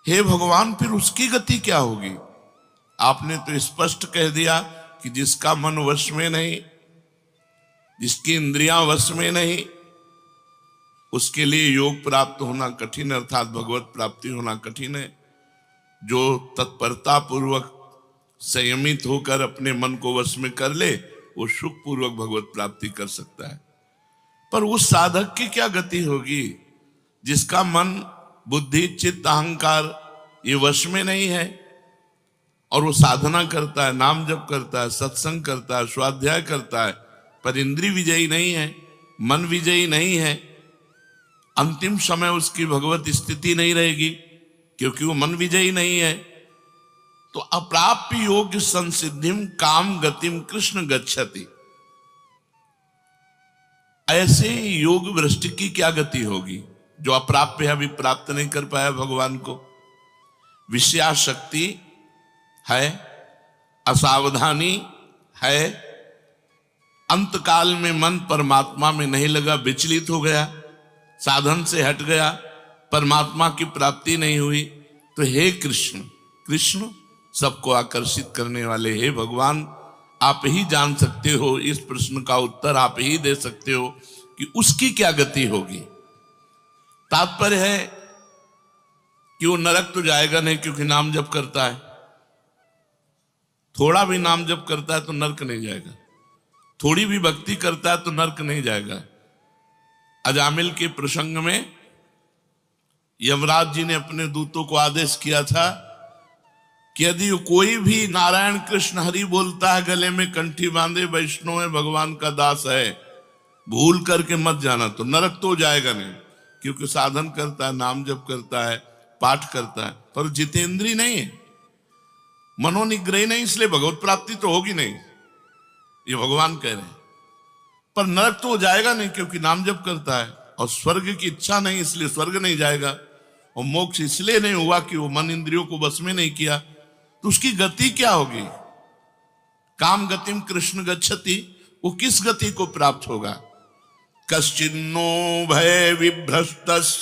हे भगवान, फिर उसकी गति क्या होगी? आपने तो स्पष्ट कह दिया कि जिसका मन वश में नहीं, जिसकी इंद्रियां वश में नहीं, उसके लिए योग प्राप्त होना कठिन, अर्थात भगवत प्राप्ति होना कठिन है। जो तत्परता पूर्वक संयमित होकर अपने मन को वश में कर ले, वो सुख पूर्वक भगवत प्राप्ति कर सकता है। पर उस साधक की क्या गति होगी जिसका मन, बुद्धि, चित्त, अहंकार ये वश में नहीं है, और वो साधना करता है, नाम जप करता है, सत्संग करता है, स्वाध्याय करता है, पर इंद्रिय विजयी नहीं है, मन विजयी नहीं है। अंतिम समय उसकी भगवत स्थिति नहीं रहेगी क्योंकि वो मन विजयी नहीं है। तो अप्राप्य योग्य संसिद्धिम काम गतिम कृष्ण गच्छति। ऐसे योग भ्रष्ट की क्या गति होगी जो अप्राप्य है, अभी प्राप्त नहीं कर पाया भगवान को। विषयाशक्ति है, असावधानी है, अंतकाल में मन परमात्मा में नहीं लगा, विचलित हो गया, साधन से हट गया, परमात्मा की प्राप्ति नहीं हुई। तो हे कृष्ण, कृष्ण सबको आकर्षित करने वाले, हे भगवान, आप ही जान सकते हो, इस प्रश्न का उत्तर आप ही दे सकते हो कि उसकी क्या गति होगी। तात्पर्य है कि वो नरक तो जाएगा नहीं क्योंकि नाम जप करता है। थोड़ा भी नाम जप करता है तो नरक नहीं जाएगा, थोड़ी भी भक्ति करता है तो नरक नहीं जाएगा। अजामिल के प्रसंग में यमराज जी ने अपने दूतों को आदेश किया था कि यदि कोई भी नारायण कृष्ण हरि बोलता है, गले में कंठी बांधे, वैष्णव है, भगवान का दास है, भूल करके मत जाना, तो नरक तो जाएगा नहीं, क्योंकि साधन करता है, नाम जप करता है, पाठ करता है, पर जितेंद्रीय नहीं है, मनोनिग्रही नहीं, इसलिए भगवत प्राप्ति तो होगी नहीं, ये भगवान कह रहे हैं। पर नरक तो जाएगा नहीं क्योंकि नाम जप करता है, और स्वर्ग की इच्छा नहीं इसलिए स्वर्ग नहीं जाएगा, और मोक्ष इसलिए नहीं हुआ कि वो मन इंद्रियों को बस में नहीं किया। तो उसकी गति क्या होगी? काम गतिम कृष्ण गच्छति, वो किस गति को प्राप्त होगा? कश्चिन्नो भय विभ्रष्टस्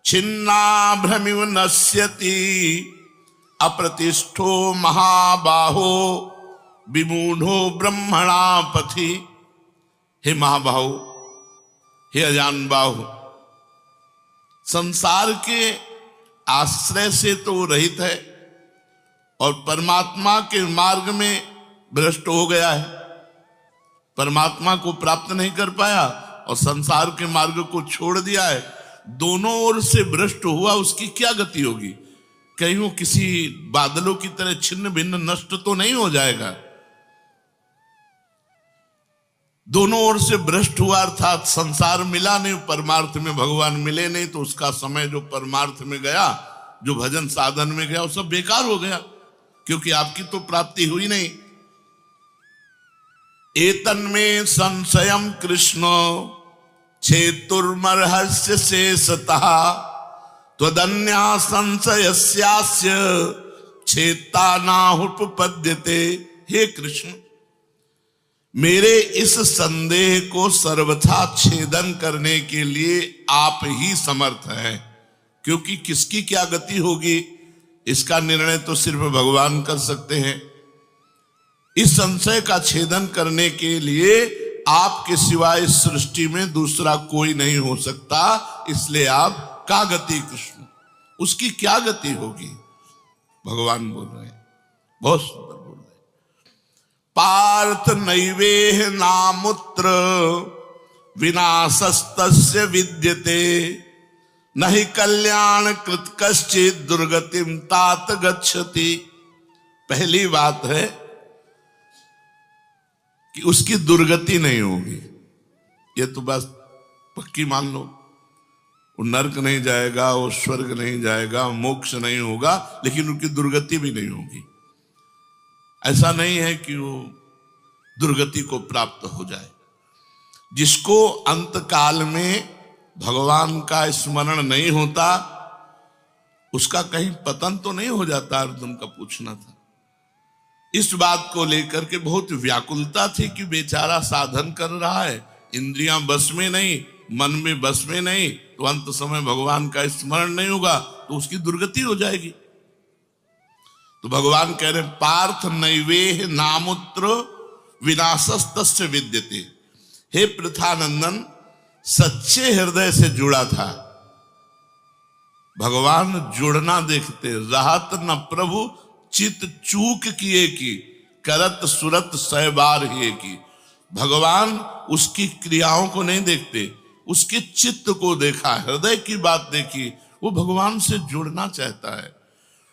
छिन्ना भ्रमिव नश्यति अप्रतिष्ठो महाबाहो विमूढ़ो ब्रह्मणा पथि। हे महाबाहो, हे अजान बाहु, संसार के आश्रय से तो रहित है और परमात्मा के मार्ग में भ्रष्ट हो गया है, परमात्मा को प्राप्त नहीं कर पाया और संसार के मार्ग को छोड़ दिया है, दोनों ओर से भ्रष्ट हुआ, उसकी क्या गति होगी? कहीं वो किसी बादलों की तरह छिन्न भिन्न नष्ट तो नहीं हो जाएगा? दोनों ओर से भ्रष्ट हुआ अर्थात संसार मिला नहीं, परमार्थ में भगवान मिले नहीं, तो उसका समय जो परमार्थ में गया, जो भजन साधन में गया, वो सब बेकार हो गया, क्योंकि आपकी तो प्राप्ति हुई नहीं। एतन्मे संशयम कृष्ण छेतुर्मर्हस्य शेषतः त्वदन्या संशयस्यास्य छेता नाहुपपद्यते। हे कृष्ण, मेरे इस संदेह को सर्वथा छेदन करने के लिए आप ही समर्थ हैं, क्योंकि किसकी क्या गति होगी इसका निर्णय तो सिर्फ भगवान कर सकते हैं। इस संशय का छेदन करने के लिए आपके सिवाय इस सृष्टि में दूसरा कोई नहीं हो सकता, इसलिए आप का गति कृष्ण, उसकी क्या गति होगी? भगवान बोल रहे हैं, बहुत सुंदर बोल रहे हैं। पार्थ नैवेह नामुत्र विनाशस्तस्य विद्यते नहि कल्याण कृत कश्चित् दुर्गतिम तात गच्छति। पहली बात है कि उसकी दुर्गति नहीं होगी, ये तो बस पक्की मान लो। वो नरक नहीं जाएगा, वो स्वर्ग नहीं जाएगा, मोक्ष नहीं होगा, लेकिन उनकी दुर्गति भी नहीं होगी। ऐसा नहीं है कि वो दुर्गति को प्राप्त हो जाए। जिसको अंतकाल में भगवान का स्मरण नहीं होता, उसका कहीं पतन तो नहीं हो जाता? अर्जुन का पूछना था। इस बात को लेकर के बहुत व्याकुलता थी कि बेचारा साधन कर रहा है, इंद्रियां बस में नहीं, मन में बस में नहीं, तो अंत समय भगवान का स्मरण नहीं होगा तो उसकी दुर्गति हो जाएगी। तो भगवान कह रहे पार्थ नैवेह नामुत्र विनाशस्तस्य विद्यते। हे पृथानंदन, सच्चे हृदय से जुड़ा था भगवान जुड़ना देखते, रहत न प्रभु चित चूक किए की, करत सुरत सहबार ही की। भगवान उसकी क्रियाओं को नहीं देखते, उसके चित्त को देखा, हृदय की बात देखी। वो भगवान से जुड़ना चाहता है,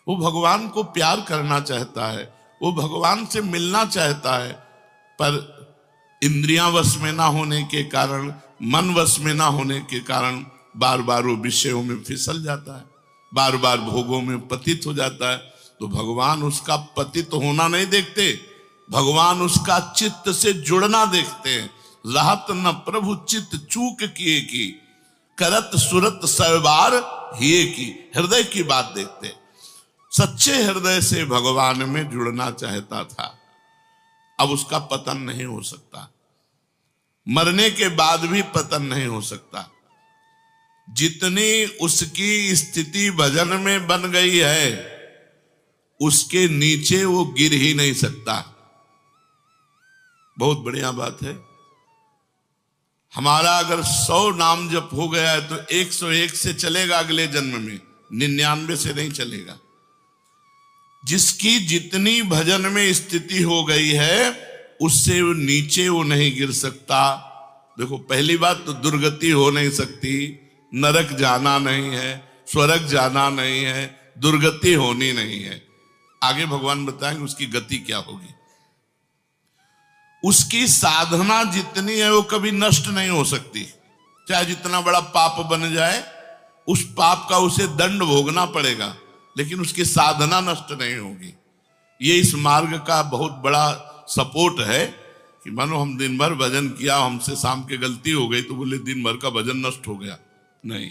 वो भगवान को प्यार करना चाहता है, वो भगवान से मिलना चाहता है, पर इंद्रियां वश में ना होने के कारण, मन वश में ना होने के कारण बार बार वो विषयों में फिसल जाता है, बार बार भोगों में पतित हो जाता है। तो भगवान उसका पतित होना नहीं देखते, भगवान उसका चित्त से जुड़ना देखते हैं। रहत न प्रभु चित्त चूक किए की, करत सुरत सहबार हिए की। हृदय की बात देखते, सच्चे हृदय से भगवान में जुड़ना चाहता था। अब उसका पतन नहीं हो सकता, मरने के बाद भी पतन नहीं हो सकता। जितनी उसकी स्थिति भजन में बन गई है, उसके नीचे वो गिर ही नहीं सकता। बहुत बढ़िया बात है। हमारा अगर 100 नाम जप हो गया है तो 101 से चलेगा अगले जन्म में, 99 से नहीं चलेगा। जिसकी जितनी भजन में स्थिति हो गई है, उससे वो नीचे वो नहीं गिर सकता। देखो, पहली बात तो दुर्गति हो नहीं सकती, नरक जाना नहीं है, स्वर्ग जाना नहीं है, दुर्गति होनी नहीं है। आगे भगवान बताएंगे उसकी गति क्या होगी। उसकी साधना जितनी है वो कभी नष्ट नहीं हो सकती। चाहे जितना बड़ा पाप बन जाए, उस पाप का उसे दंड भोगना पड़ेगा, लेकिन उसकी साधना नष्ट नहीं होगी। ये इस मार्ग का बहुत बड़ा सपोर्ट है कि मानो हम दिन भर भजन किया, हमसे शाम के गलती हो गई तो बोले दिन भर का भजन नष्ट हो गया। नहीं,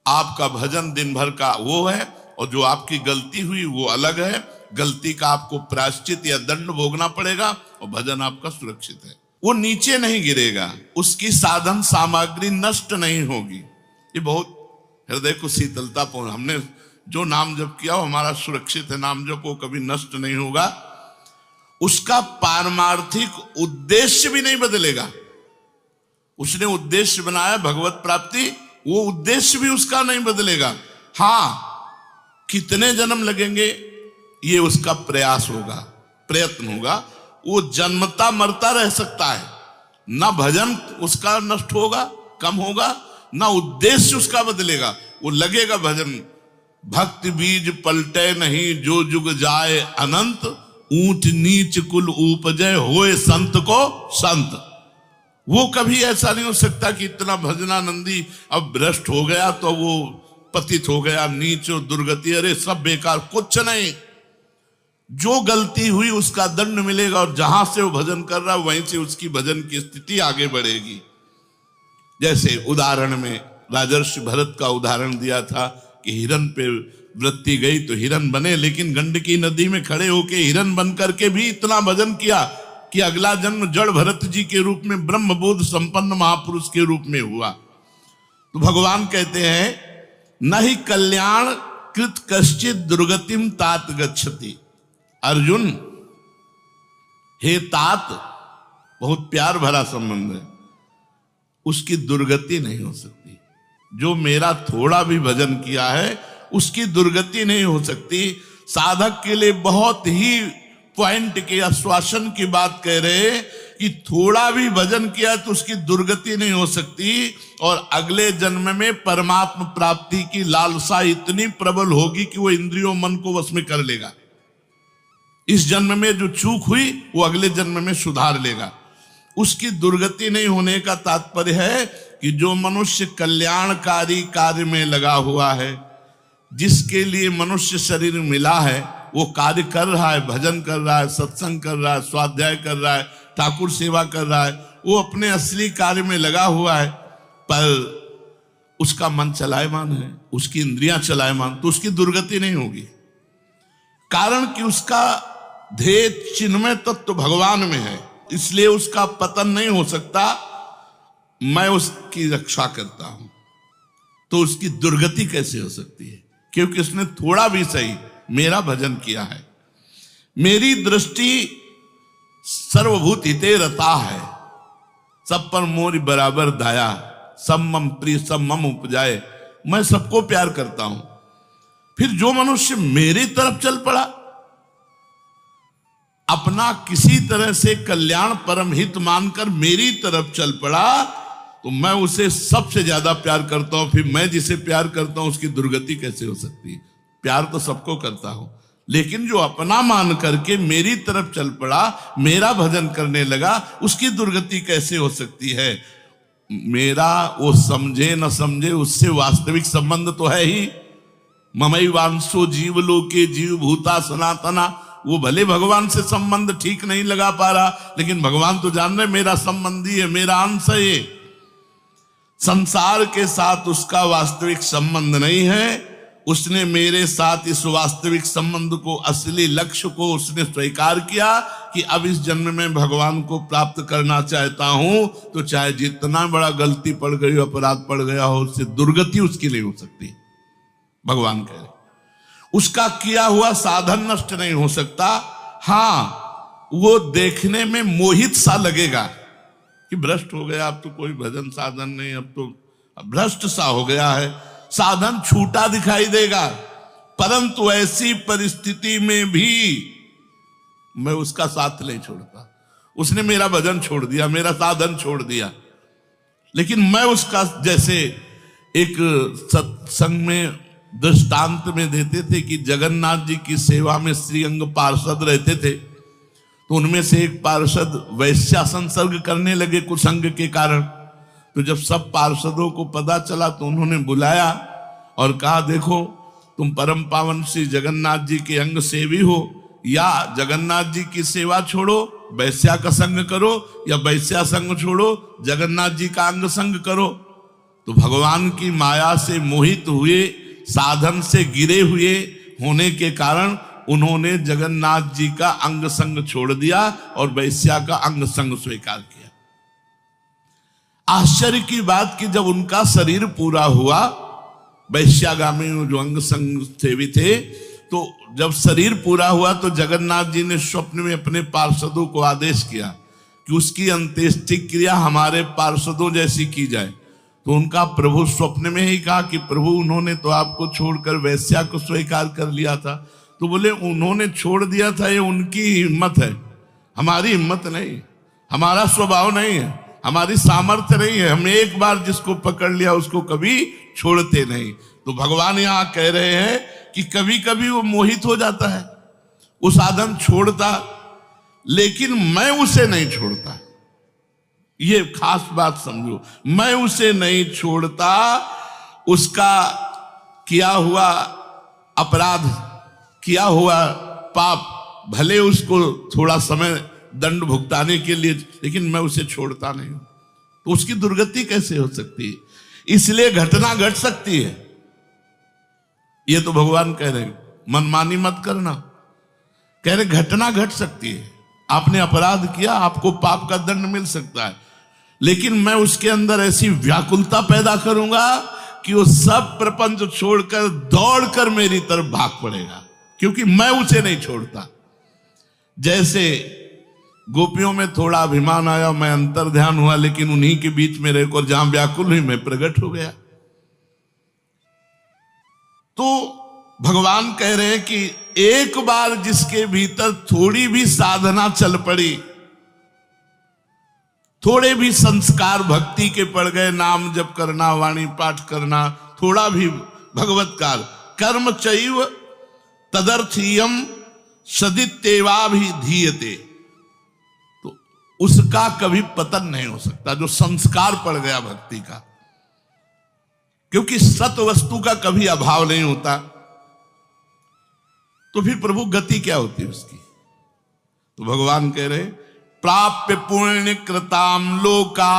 आपका भजन दिन भर का वो है, और जो आपकी गलती हुई वो अलग है। गलती का आपको प्रायश्चित या दंड भोगना पड़ेगा, और भजन आपका सुरक्षित है। वो नीचे नहीं गिरेगा, उसकी साधन सामग्री नष्ट नहीं होगी। ये बहुत हृदय को शीतलता पहुंच। हमने जो नाम जप किया वो हमारा सुरक्षित है, नाम जप वो कभी नष्ट नहीं होगा। उसका पारमार्थिक उद्देश्य भी नहीं बदलेगा। उसने उद्देश्य बनाया भगवत प्राप्ति, वो उद्देश्य भी उसका नहीं बदलेगा। हाँ, कितने जन्म लगेंगे ये उसका प्रयास होगा, प्रयत्न होगा। वो जन्मता मरता रह सकता है, ना भजन उसका नष्ट होगा, कम होगा, ना उद्देश्य उसका बदलेगा। वो लगेगा भजन। भक्ति बीज पलटे नहीं, जो जुग जाए अनंत, ऊंच नीच कुल उपजय होए संत को संत। वो कभी ऐसा नहीं हो सकता कि इतना भजनानंदी अब भ्रष्ट हो गया तो वो पतित हो गया, नीच और दुर्गति, अरे सब बेकार, कुछ नहीं। जो गलती हुई उसका दंड मिलेगा, और जहां से वो भजन कर रहा है वहीं से उसकी भजन की स्थिति आगे बढ़ेगी। जैसे उदाहरण में राजर्षि भरत का उदाहरण दिया था कि हिरन पे वृत्ति गई तो हिरन बने, लेकिन गंडकी नदी में खड़े होके हिरन बन करके भी इतना भजन किया कि अगला जन्म जड़ भरत जी के रूप में ब्रह्मबोध संपन्न महापुरुष के रूप में हुआ। तो भगवान कहते हैं नहीं कल्याण कृत कश्चित दुर्गतिम तात गच्छति। अर्जुन, हे तात, बहुत प्यार भरा संबंध है, उसकी दुर्गति नहीं हो सकती। जो मेरा थोड़ा भी भजन किया है उसकी दुर्गति नहीं हो सकती। साधक के लिए बहुत ही पॉइंट के आश्वासन की बात कह रहे कि थोड़ा भी भजन किया तो उसकी दुर्गति नहीं हो सकती, और अगले जन्म में परमात्मा प्राप्ति की लालसा इतनी प्रबल होगी कि वो इंद्रियों मन को वश में कर लेगा। इस जन्म में जो चूक हुई वो अगले जन्म में सुधार लेगा। उसकी दुर्गति नहीं होने का तात्पर्य है कि जो मनुष्य कल्याणकारी कार्य में लगा हुआ है, जिसके लिए मनुष्य शरीर मिला है, वो कार्य कर रहा है, भजन कर रहा है, सत्संग कर रहा है, स्वाध्याय कर रहा है, ठाकुर सेवा कर रहा है, वो अपने असली कार्य में लगा हुआ है, पर उसका मन चलायमान है, उसकी इंद्रियां चलायमान, तो उसकी दुर्गति नहीं होगी। कारण कि उसका ध्येय चिन्मय तत्व भगवान में है, इसलिए उसका पतन नहीं हो सकता। मैं उसकी रक्षा करता हूं, तो उसकी दुर्गति कैसे हो सकती है? क्योंकि उसने थोड़ा भी सही मेरा भजन किया है। मेरी दृष्टि सर्वभूत हिते रता है, सब पर मोरी बराबर दाया, सब मम प्रिय सब मम उपजाए। मैं सबको प्यार करता हूं। फिर जो मनुष्य मेरी तरफ चल पड़ा, अपना किसी तरह से कल्याण परम हित मानकर मेरी तरफ चल पड़ा, तो मैं उसे सबसे ज्यादा प्यार करता हूं। फिर मैं जिसे प्यार करता हूं उसकी दुर्गति कैसे हो सकती है? प्यार तो सबको करता हूं, लेकिन जो अपना मान करके मेरी तरफ चल पड़ा, मेरा भजन करने लगा, उसकी दुर्गति कैसे हो सकती है? मेरा वो समझे न समझे, उससे वास्तविक संबंध तो है ही। ममई वांसो जीव लोके जीव भूता सनातना। वो भले भगवान से संबंध ठीक नहीं लगा पा रहा, लेकिन भगवान तो जान रहे मेरा संबंधी है, मेरा अंश है। ये संसार के साथ उसका वास्तविक संबंध नहीं है। उसने मेरे साथ इस वास्तविक संबंध को, असली लक्ष्य को उसने स्वीकार किया कि अब इस जन्म में भगवान को प्राप्त करना चाहता हूं, तो चाहे जितना बड़ा गलती पड़ गई हो, अपराध पड़ गया हो, उससे दुर्गति उसकी नहीं हो सकती। भगवान कह रहे उसका किया हुआ साधन नष्ट नहीं हो सकता। हां, वो देखने में मोहित सा लगेगा कि भ्रष्ट हो गया, अब तो कोई भजन साधन नहीं, अब तो भ्रष्ट सा हो गया है, साधन छूटा दिखाई देगा। परंतु ऐसी परिस्थिति में भी मैं उसका साथ नहीं छोड़ता। उसने मेरा भजन छोड़ दिया, मेरा साधन छोड़ दिया, लेकिन मैं उसका, जैसे एक सत्संग में दृष्टांत में देते थे कि जगन्नाथ जी की सेवा में श्रीअंग पार्षद रहते थे, तो उनमें से एक पार्षद वैश्या संसर्ग करने लगे कुसंग के कारण। तो जब सब पार्षदों को पता चला तो उन्होंने बुलाया और कहा, देखो तुम परम पावन श्री जगन्नाथ जी के अंग सेवी हो, या जगन्नाथ जी की सेवा छोड़ो वैश्या का संग करो, या वैश्या संग छोड़ो जगन्नाथ जी का अंग संग करो। तो भगवान की माया से मोहित हुए, साधन से गिरे हुए होने के कारण उन्होंने जगन्नाथ जी का अंग संग छोड़ दिया और वैश्या का अंग संग स्वीकार किया। आश्चर्य की बात कि जब उनका शरीर पूरा हुआ, वैश्यागामी जो अंग संग सेवी थे, तो जब शरीर पूरा हुआ तो जगन्नाथ जी ने स्वप्न में अपने पार्षदों को आदेश किया कि उसकी अंत्येष्टि क्रिया हमारे पार्षदों जैसी की जाए। तो उनका प्रभु स्वप्न में ही कहा कि प्रभु उन्होंने तो आपको छोड़कर वैश्या को स्वीकार कर लिया था। तो बोले उन्होंने छोड़ दिया था, ये उनकी हिम्मत है, हमारी हिम्मत नहीं, हमारा स्वभाव नहीं है, हमारी सामर्थ्य नहीं है। हम एक बार जिसको पकड़ लिया उसको कभी छोड़ते नहीं। तो भगवान यहां कह रहे हैं कि कभी कभी वो मोहित हो जाता है, वो साधन छोड़ता, लेकिन मैं उसे नहीं छोड़ता। ये खास बात समझो, मैं उसे नहीं छोड़ता। उसका किया हुआ अपराध, किया हुआ पाप, भले उसको थोड़ा समय दंड भुगताने के लिए, लेकिन मैं उसे छोड़ता नहीं हूं। तो उसकी दुर्गति कैसे हो सकती है? इसलिए घटना घट सकती है। ये तो भगवान कह रहे मनमानी मत करना, कह रहे घटना घट सकती है। आपने अपराध किया, आपको पाप का दंड मिल सकता है, लेकिन मैं उसके अंदर ऐसी व्याकुलता पैदा करूंगा कि वो सब प्रपंच छोड़कर दौड़कर मेरी तरफ भाग पड़ेगा, क्योंकि मैं उसे नहीं छोड़ता। जैसे गोपियों में थोड़ा अभिमान आया, मैं अंतर ध्यान हुआ, लेकिन उन्हीं के बीच में रहकर जहां व्याकुल हुई मैं प्रकट हो गया। तो भगवान कह रहे हैं कि एक बार जिसके भीतर थोड़ी भी साधना चल पड़ी, थोड़े भी संस्कार भक्ति के पड़ गए, नाम जप करना, वाणी पाठ करना, थोड़ा भी भगवत्कार, कर्म चैव तदर्थीयम सदित्येवाभिधीयते, तो उसका कभी पतन नहीं हो सकता जो संस्कार पड़ गया भक्ति का, क्योंकि सत वस्तु का कभी अभाव नहीं होता। तो फिर प्रभु गति क्या होती है उसकी? तो भगवान कह रहे प्राप्य पुण्य कृताम लोका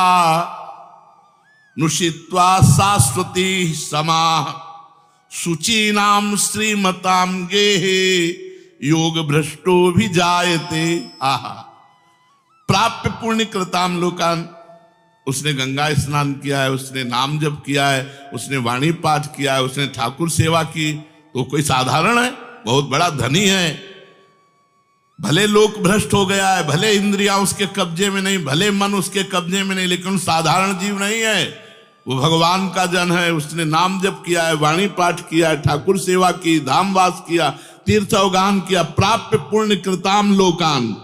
नुषित्वा शाश्वती समाह शुचीनाम श्रीमताम गेहे योग भ्रष्टो भी जायते। आहा, प्राप्य पुण्य कृताम लोकान, उसने गंगा स्नान किया है, उसने नाम जप किया है, उसने वाणी पाठ किया है, उसने ठाकुर सेवा की, तो कोई साधारण है? बहुत बड़ा धनी है। भले लोक भ्रष्ट हो गया है, भले इंद्रियां उसके कब्जे में नहीं, भले मन उसके कब्जे में नहीं, लेकिन साधारण जीव नहीं है। वो भगवान का जन है। उसने नाम जप किया है, वाणी पाठ किया है, ठाकुर सेवा की, धामवास किया, तीर्थ अवगान किया। प्राप्य पुण्य कृताम लोकान।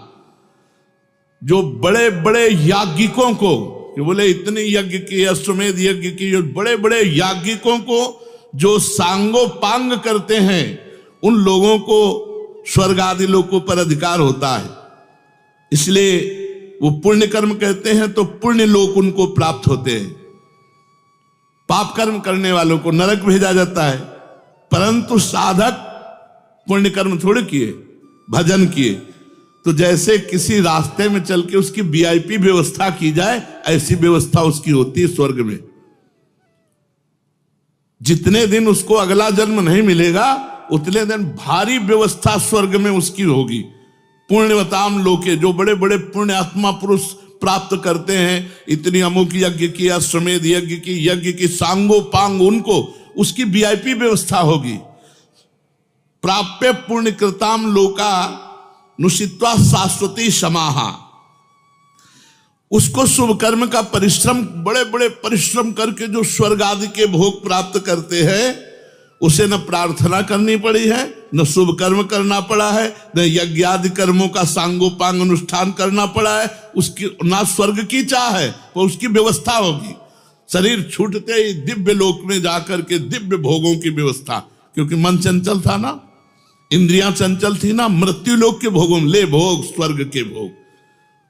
जो बड़े बड़े याज्ञिकों को, कि बोले इतने यज्ञ किए, अश्वमेध यज्ञ की, जो बड़े बड़े याज्ञिकों को जो सांगोपांग करते हैं, उन लोगों को स्वर्ग आदि लोकों पर अधिकार होता है। इसलिए वो पुण्य कर्म कहते हैं तो पुण्य लोक उनको प्राप्त होते हैं। पाप कर्म करने वालों को नरक भेजा जाता है। परंतु साधक पुण्य कर्म थोड़े किए, भजन किए, तो जैसे किसी रास्ते में चल के उसकी वीआईपी व्यवस्था की जाए, ऐसी व्यवस्था उसकी होती है स्वर्ग में। जितने दिन उसको अगला जन्म नहीं मिलेगा, उतने दिन भारी व्यवस्था स्वर्ग में उसकी होगी। पुण्यवताम लोके, जो बड़े बड़े पुण्य आत्मा पुरुष प्राप्त करते हैं, इतनी अमुक यज्ञ की, अश्वमेध यज्ञ की सांगोपांग, उनको उसकी वीआईपी व्यवस्था होगी। प्राप्य पुण्य कृताम लोका नुषित्वा शाश्वती समाहा। उसको शुभ कर्म का परिश्रम, बड़े बड़े परिश्रम करके जो स्वर्ग आदि के भोग प्राप्त करते हैं, उसे न प्रार्थना करनी पड़ी है, न शुभ कर्म करना पड़ा है, न यज्ञ आदि कर्मों का सांगोपांग अनुष्ठान करना पड़ा है। उसकी ना स्वर्ग की चाह है, तो उसकी व्यवस्था होगी। शरीर छूटते ही दिव्य लोक में जाकर के दिव्य भोगों की व्यवस्था, क्योंकि मन चंचल था ना, इंद्रियां चंचल थी ना, मृत्यु लोक के भोगों में ले भोग, स्वर्ग के भोग,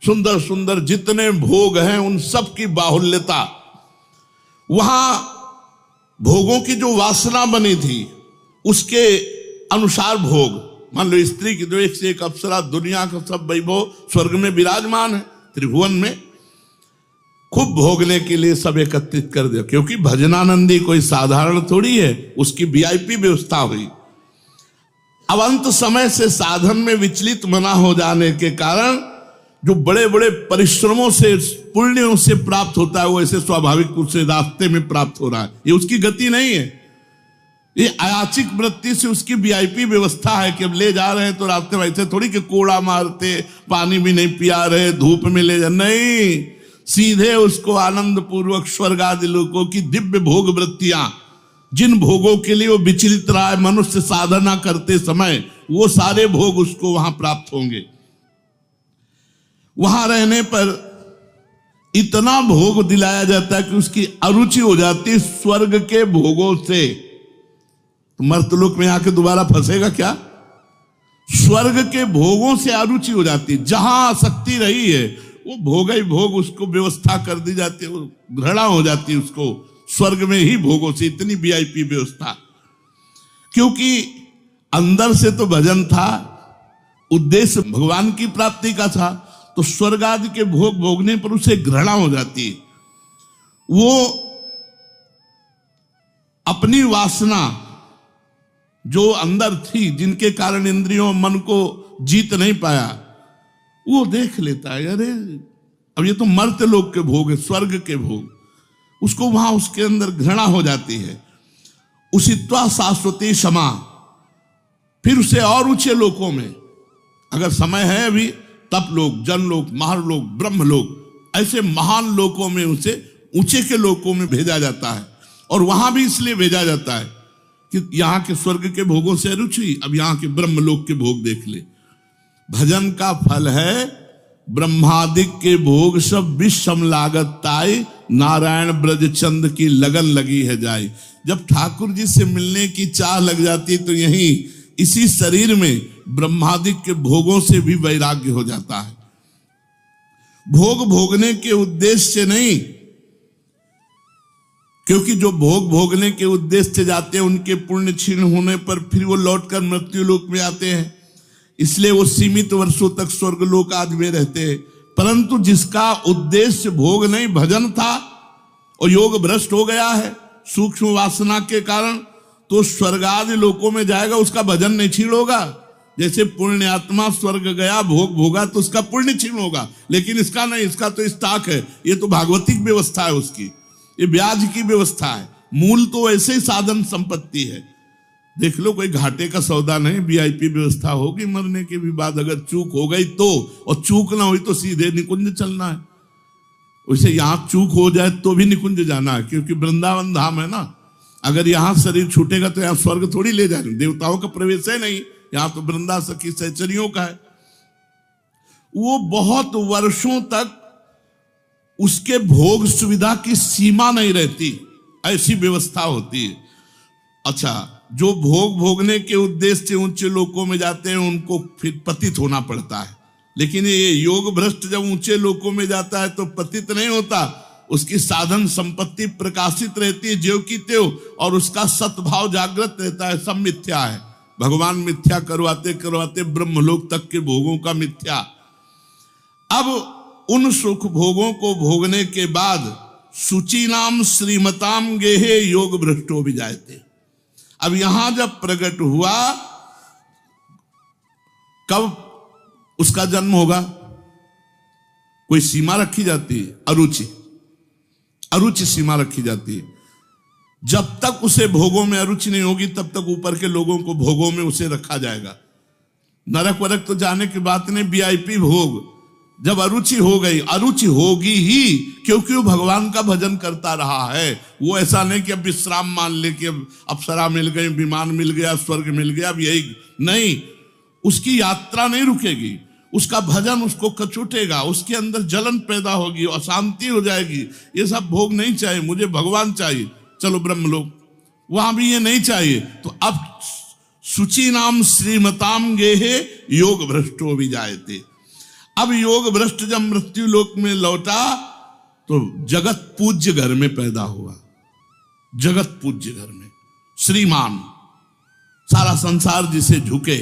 सुंदर सुंदर जितने भोग हैं उन सब की बाहुल्यता। वहां भोगों की जो वासना बनी थी उसके अनुसार भोग। मान लो स्त्री की तो एक से एक अप्सरा, दुनिया का सब वैभव स्वर्ग में विराजमान है, त्रिभुवन में। खूब भोगने के लिए सब एकत्रित कर दिया, क्योंकि भजनानंदी कोई साधारण थोड़ी है, उसकी वीआईपी व्यवस्था हुई। अब अंत समय से साधन में विचलित मना हो जाने के कारण जो बड़े बड़े परिश्रमों से, पुण्यों से प्राप्त होता है, वो ऐसे स्वाभाविक रूप से रास्ते में प्राप्त हो रहा है। ये उसकी गति नहीं है, ये अयाचिक वृत्ति से उसकी वीआईपी व्यवस्था है कि अब ले जा रहे हैं तो रास्ते में ऐसे थोड़ी कि कोड़ा मारते, पानी भी नहीं पिया रहे, धूप में ले जा, नहीं, सीधे उसको आनंद पूर्वक स्वर्ग आदि लोगों की दिव्य भोग वृत्तियां, जिन भोगों के लिए वो विचलित रहा है मनुष्य साधना करते समय, वो सारे भोग उसको वहां प्राप्त होंगे। वहां रहने पर इतना भोग दिलाया जाता है कि उसकी अरुचि हो जाती है स्वर्ग के भोगों से। तो मर्तलोक में आके दोबारा फंसेगा क्या? स्वर्ग के भोगों से अरुचि हो जाती है। जहां आसक्ति रही है वो भोग ही भोग उसको व्यवस्था कर दी जाती है, वो घृणा हो जाती है उसको स्वर्ग में ही भोगों से। इतनी वीआईपी व्यवस्था, क्योंकि अंदर से तो भजन था, उद्देश्य भगवान की प्राप्ति का था, तो स्वर्ग आदि के भोग भोगने पर उसे घृणा हो जाती है। वो अपनी वासना जो अंदर थी, जिनके कारण इंद्रियों मन को जीत नहीं पाया, वो देख लेता है, अरे अब ये तो मर्त्य लोक के भोग है, स्वर्ग के भोग, उसको वहां उसके अंदर घृणा हो जाती है। उसित्वा शाश्वती क्षमा, फिर उसे और ऊंचे लोकों में, अगर समय है अभी, तप लोक, जन लोक, महालोक, ब्रह्म लोक, ऐसे महान लोकों में उसे ऊंचे के लोकों में भेजा जाता है। और वहां भी इसलिए भेजा जाता है कि यहाँ के स्वर्ग के भोगों से रुचि, अब यहाँ के ब्रह्म लोक के भोग देख ले। भजन का फल है ब्रह्मादिक के भोग सब विषम लागत ताई, नारायण ब्रज चंद की लगन लगी है जाई। जब ठाकुर जी से मिलने की चाह लग जाती तो यहीं इसी शरीर में ब्रह्मादिक के भोगों से भी वैराग्य हो जाता है। भोग भोगने के उद्देश्य से नहीं, क्योंकि जो भोग भोगने के उद्देश्य से जाते हैं उनके पुण्य क्षीण होने पर फिर वो लौटकर मृत्यु लोक में आते हैं, इसलिए वो सीमित वर्षों तक स्वर्ग लोक आदि में रहते हैं। परंतु जिसका उद्देश्य भोग नहीं भजन था और योग भ्रष्ट हो गया है सूक्ष्म वासना के कारण, तो स्वर्ग आदि लोकों में जाएगा, उसका भजन नहीं छीण होगा। जैसे पुण्यात्मा स्वर्ग गया, भोग भोगा तो उसका पुण्य क्षीण होगा, लेकिन इसका नहीं, इसका तो स्टॉक है। ये तो भागवतिक व्यवस्था है उसकी, ये ब्याज की व्यवस्था है। मूल तो ऐसे ही साधन संपत्ति है। देख लो, कोई घाटे का सौदा नहीं, वीआईपी व्यवस्था होगी। मरने के भी बाद अगर चूक हो गई तो, और चूक ना हुई तो सीधे निकुंज चलना है। वैसे यहां चूक हो जाए तो भी निकुंज जाना है, क्योंकि वृंदावन धाम है ना। अगर यहां शरीर छूटेगा तो यहां स्वर्ग थोड़ी ले जाएंगे, देवताओं का प्रवेश है नहीं, यहां तो वृंदा सखी सहचरियों का है। वो बहुत वर्षों तक उसके भोग सुविधा की सीमा नहीं रहती, ऐसी व्यवस्था होती है। अच्छा, जो भोग भोगने के उद्देश्य से ऊंचे लोकों में जाते हैं उनको फिर पतित होना पड़ता है, लेकिन ये योग भ्रष्ट जब ऊंचे लोकों में जाता है तो पतित नहीं होता, उसकी साधन संपत्ति प्रकाशित रहती है ज्यों की त्यों, और उसका सद्भाव जागृत रहता है। सब मिथ्या है, भगवान मिथ्या करवाते करवाते ब्रह्मलोक तक के भोगों का मिथ्या। अब उन सुख भोगों को भोगने के बाद शुचिनाम श्रीमताम गेहे योग भ्रष्टो भी जाते। अब यहां जब प्रकट हुआ, कब उसका जन्म होगा? कोई सीमा रखी जाती है? अरुचि सीमा रखी जाती है। जब तक उसे भोगों में अरुचि नहीं होगी तब तक ऊपर के लोगों को भोगों में उसे रखा जाएगा। नरक वरक तो जाने की बात नहीं, वीआईपी भोग। जब अरुचि हो गई, अरुचि होगी ही, क्योंकि वो भगवान का भजन करता रहा है। वो ऐसा नहीं कि अब विश्राम मान ले कि अब अप्सरा मिल गई, विमान मिल गया, स्वर्ग मिल गया, अब यही नहीं। उसकी यात्रा नहीं रुकेगी, उसका भजन उसको कचुटेगा, उसके अंदर जलन पैदा होगी, अशांति हो जाएगी। ये सब भोग नहीं चाहिए, मुझे भगवान चाहिए, चलो ब्रह्मलोक। वहां भी ये नहीं चाहिए। तो अब शुचि नाम श्रीमताम गेहे योग भ्रष्टो भी जायते। अब योग भ्रष्ट जब मृत्यु लोक में लौटा तो जगत पूज्य घर में पैदा हुआ। जगत पूज्य घर में श्रीमान, सारा संसार जिसे झुके,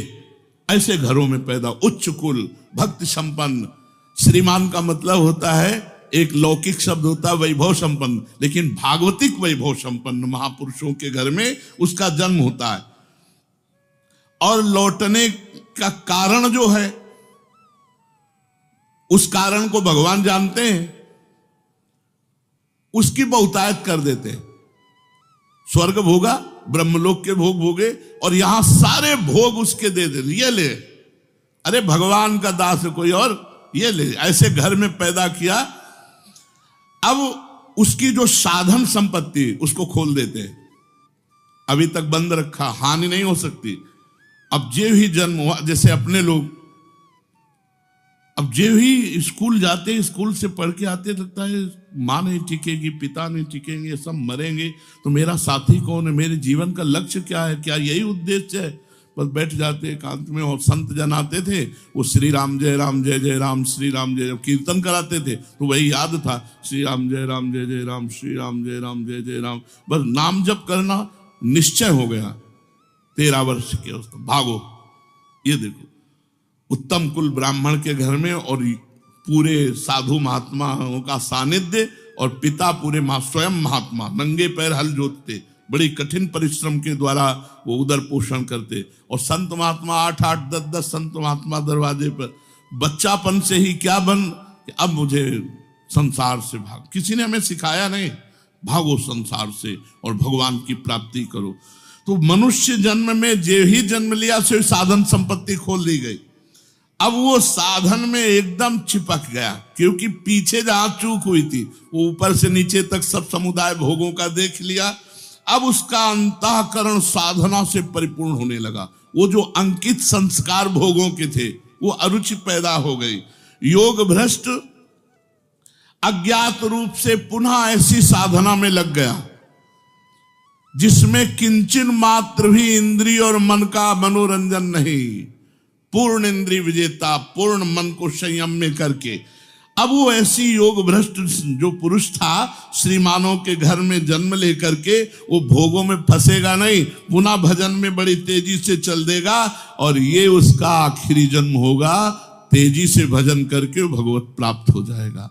ऐसे घरों में पैदा, उच्च कुल, भक्ति संपन्न। श्रीमान का मतलब होता है, एक लौकिक शब्द होता है वैभव संपन्न, लेकिन भागवतिक वैभव संपन्न महापुरुषों के घर में उसका जन्म होता है। और लौटने का कारण जो है, उस कारण को भगवान जानते हैं, उसकी बहुतायत कर देते हैं। स्वर्ग भोगा, ब्रह्मलोक के भोग भोगे, और यहां सारे भोग उसके दे दे, ये ले, अरे भगवान का दास है कोई और, ये ले। ऐसे घर में पैदा किया। अब उसकी जो साधन संपत्ति उसको खोल देते हैं, अभी तक बंद रखा, हानि नहीं हो सकती। अब जे ही जन्म हुआ, जैसे अपने लोग अब जे ही स्कूल जाते, स्कूल से पढ़ के आते, लगता है माँ नहीं टिकेगी, पिता नहीं टिकेंगे, सब मरेंगे, तो मेरा साथी कौन है, मेरे जीवन का लक्ष्य क्या है, क्या यही उद्देश्य है? बस बैठ जाते एकांत में। और संत जन आते थे, वो श्री राम जय राम जय जय राम, श्री राम जय, कीर्तन कराते थे तो वही याद था, श्री राम जय राम जय जय राम, श्री राम जय राम जय जय राम। बस नाम जप करना निश्चय हो गया। 13 वर्ष के उसको भागो। ये देखो, उत्तम कुल ब्राह्मण के घर में, और पूरे साधु महात्माओं का सानिध्य, और पिता पूरे स्वयं महात्मा नंगे पैर हल जोतते, बड़ी कठिन परिश्रम के द्वारा वो उदर पोषण करते। और संत महात्मा 8-8, 10-10 संत महात्मा दरवाजे पर। बच्चापन से ही क्या बन, अब मुझे संसार से भाग। किसी ने हमें सिखाया नहीं, भागो संसार से और भगवान की प्राप्ति करो। तो मनुष्य जन्म में जे ही जन्म लिया से साधन संपत्ति खोल दी गई। अब वो साधन में एकदम चिपक गया, क्योंकि पीछे जहां चूक हुई थी वो ऊपर से नीचे तक सब समुदाय भोगों का देख लिया। अब उसका अंतःकरण साधना से परिपूर्ण होने लगा। वो जो अंकित संस्कार भोगों के थे वो अरुचि पैदा हो गई। योग भ्रष्ट अज्ञात रूप से पुनः ऐसी साधना में लग गया जिसमें किंचन मात्र भी इंद्रिय और मन का मनोरंजन नहीं। पूर्ण इंद्रिय विजेता, पूर्ण मन को संयम में करके अब वो ऐसी योग भ्रष्ट जो पुरुष था, श्रीमानों के घर में जन्म लेकर के वो भोगों में फंसेगा नहीं, पुनः भजन में बड़ी तेजी से चल देगा। और ये उसका आखिरी जन्म होगा, तेजी से भजन करके वो भगवत प्राप्त हो जाएगा।